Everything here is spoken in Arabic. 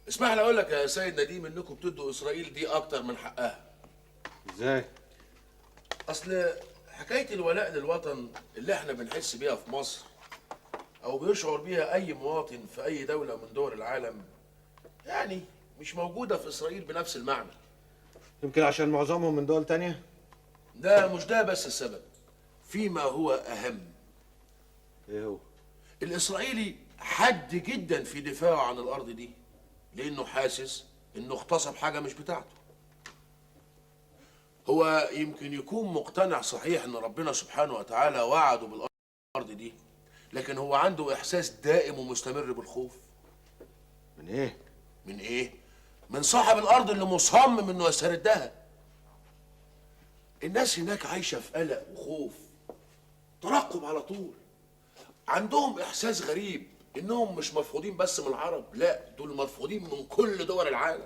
اسمح لي اقول لك يا سيد نديم انكم بتدوا اسرائيل دي اكتر من حقها. ازاي؟ اصل حكايه الولاء للوطن اللي احنا بنحس بيها في مصر او بيشعر بيها اي مواطن في اي دوله من دول العالم، يعني مش موجوده في اسرائيل بنفس المعنى. يمكن عشان معظمهم من دول تانية. ده مش ده بس السبب، فيما هو اهم. ايه هو؟ الاسرائيلي حد جدا في دفاعه عن الارض دي، لانه حاسس انه اغتصب حاجه مش بتاعته. هو يمكن يكون مقتنع صحيح ان ربنا سبحانه وتعالى وعده بالارض دي، لكن هو عنده احساس دائم ومستمر بالخوف. من ايه؟ من ايه؟ من صاحب الارض اللي مصمم انه يستردها. الناس هناك عايشه في قلق وخوف، ترقب على طول. عندهم احساس غريب انهم مش مرفوضين بس من العرب، لا دول مرفوضين من كل دول العالم.